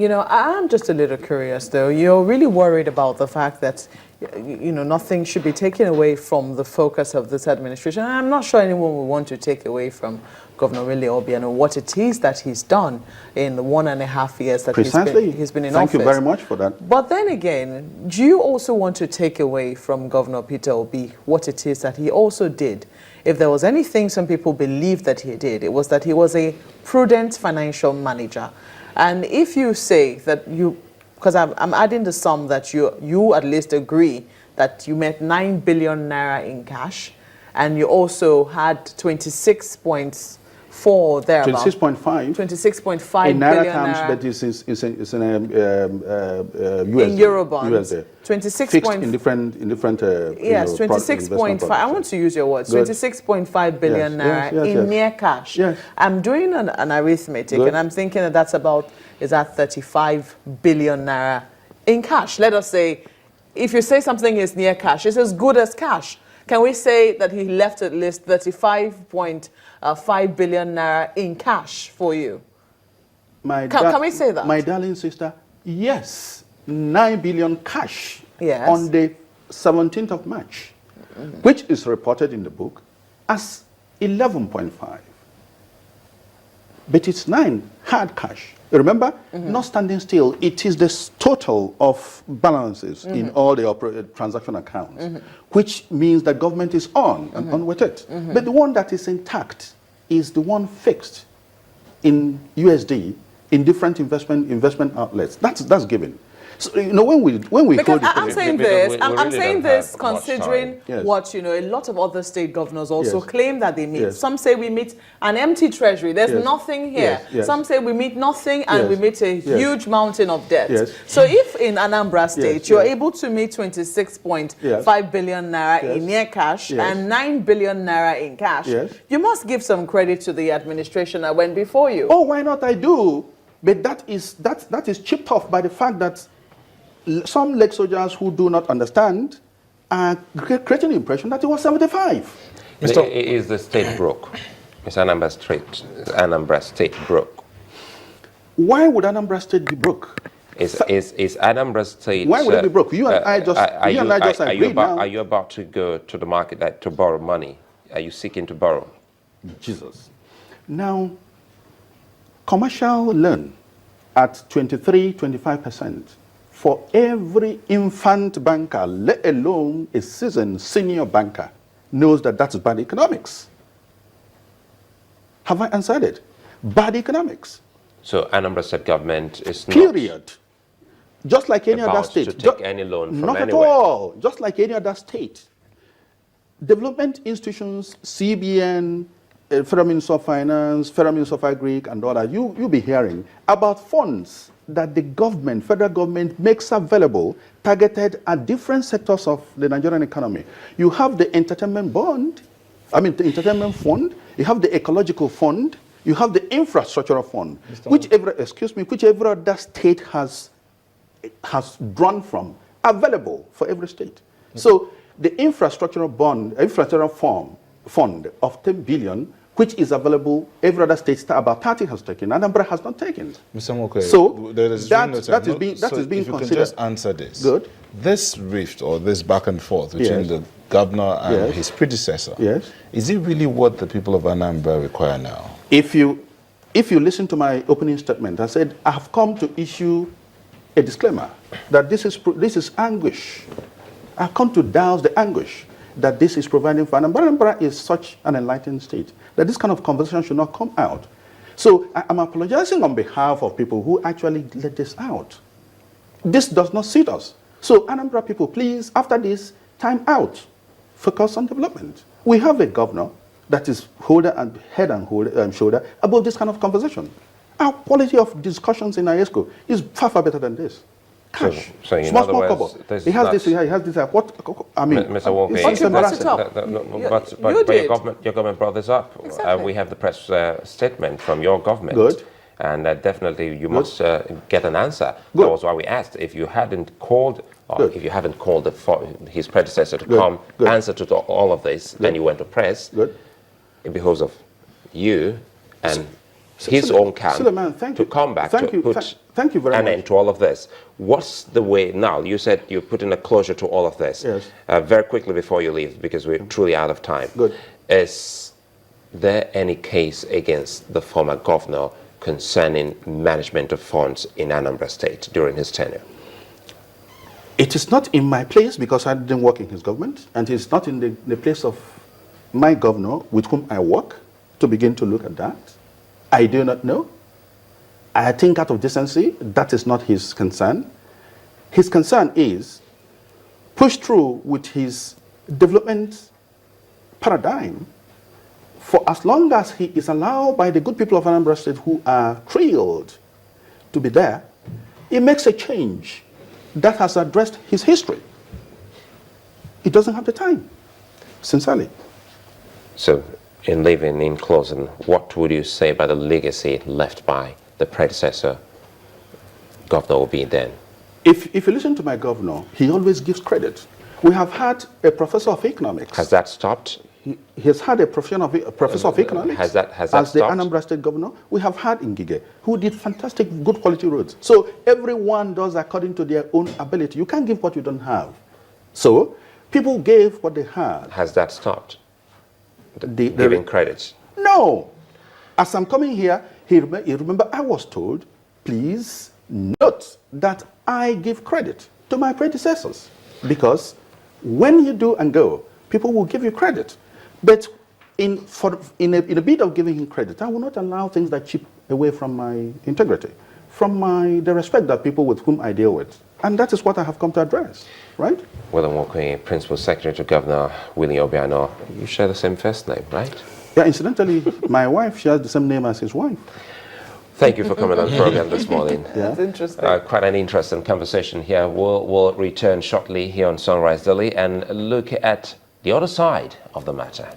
You know, I'm just a little curious, though. You're really worried about the fact that, you know, nothing should be taken away from the focus of this administration. And I'm not sure anyone will want to take away from Governor Willie Obiano what it is that he's done in the 1.5 years that he's been in office. Thank you very much for that. But then again, do you also want to take away from Governor Peter Obi what it is that he also did? If there was anything some people believe that he did, it was that he was a prudent financial manager. And if you say that because I'm adding the sum that you at least agree that you met 9 billion naira in cash, and you also had 26.4 thereabouts. 26.5. 26.5 in billion naira terms, naira. but it's in USD. In Eurobonds. USD. 26. Fixed in different Yes, 26.5. I want to use your words. 26.5 billion naira in near cash. Yes. I'm doing an arithmetic, and I'm thinking that that's about, is that 35 billion naira in cash? Let us say, if you say something is near cash, it's as good as cash. Can we say that he left at least 35.5 billion naira in cash for you? Can we say that? My darling sister, yes. 9 billion cash on the 17th of March, which is reported in the book as 11.5. But it's 9 hard cash. Remember, not standing still, it is the total of balances in all the transaction accounts, which means that government is on with it. But the one that is intact is the one fixed in USD in different investment outlets. That's given. So, you know, when we because I'm saying this, I'm saying this considering what, you know, a lot of other state governors also claim that they meet. Some say we meet an empty treasury. There's nothing here. Some say we meet nothing and we meet a huge mountain of debt. So if in Anambra State you're able to meet 26.5 billion naira in near cash and 9 billion naira in cash, you must give some credit to the administration that went before you. Oh, why not? I do. But that is chipped off by the fact that some leg soldiers who do not understand are creating the impression that it was 75. Is the state broke? Is Anambra State broke? Why would Anambra State be broke? Is Anambra State... Why would it be broke? You and I just agreed now. Are you about to go to the market to borrow money? Are you seeking to borrow? Jesus. Now, commercial loan at 23-25%. For every infant banker, let alone a seasoned senior banker, knows that that's bad economics. Have I answered it? Bad economics. So Anambra State government is not... Period. Just like any other state. To take any loan from not anywhere. At all. Just like any other state. Development institutions, CBN, Federal Ministry of Finance, Federal Ministry of Agric, and all that, you'll be hearing about funds that the government, federal government, makes available, targeted at different sectors of the Nigerian economy. You have the entertainment fund, you have the ecological fund, you have the infrastructural fund, whichever other state has drawn from, available for every state. So the infrastructural fund of 10 billion, which is available, every other state, about 30 has taken. Anambra has not taken. Mr. Nwokoye, so that is being if you considered. can just answer this. Good. This rift or this back and forth between the governor and his predecessor, is it really what the people of Anambra require now? If you listen to my opening statement, I said I have come to issue a disclaimer that this is anguish. I've come to douse the anguish that this is providing for Anambra. Anambra is such an enlightened state that this kind of conversation should not come out. So I'm apologizing on behalf of people who actually let this out. This does not suit us. So Anambra people, please, after this, time out. Focus on development. We have a governor that is head and shoulder above this kind of conversation. Our quality of discussions in IESCO is far, far better than this. Cash. So in other words, he has this. What? I mean, Mr. Nwokoye, it's embarrassing. But your government brought this up. Exactly. We have the press statement from your government. Good. And definitely you must get an answer. Good. That was why we asked if you hadn't called, if you haven't called his predecessor to come answer to all of this, and you went to press. Good. It behoves of you and his own camp Suleiman, to come back to put Thank you very much. an end to all of this. What's the way now? You said you put in a closure to all of this. Yes. Very quickly before you leave, because we're truly out of time. Good. Is there any case against the former governor concerning management of funds in Anambra State during his tenure? It is not in my place because I didn't work in his government, and it's not in the place of my governor with whom I work to begin to look at that. I do not know. I think out of decency, that is not his concern. His concern is push through with his development paradigm for as long as he is allowed by the good people of Anambra State who are thrilled to be there. He makes a change that has addressed his history. He doesn't have the time, sincerely. So, in leaving, in closing, what would you say about the legacy left by the predecessor, Governor Obi then? If you listen to my governor, he always gives credit. We have had a professor of economics. Has that stopped? He has had a professor of economics has that as stopped? the Anambra State governor. We have had Ngige, who did fantastic, good quality roads. So everyone does according to their own ability. You can't give what you don't have. So people gave what they had. Has that stopped? Giving credits? No. As I'm coming here, you remember I was told, please note that I give credit to my predecessors. Because when you do and go, people will give you credit. But in a bit of giving him credit, I will not allow things that chip away from my integrity, from the respect that people with whom I deal with. And that is what I have come to address, right? Willie Nwokoye, Principal Secretary to Governor Willie Obiano. You share the same first name, right? Yeah, incidentally, my wife shares the same name as his wife. Thank you for coming on the program this morning. That's interesting. Quite an interesting conversation here. We'll return shortly here on Sunrise Daily and look at the other side of the matter.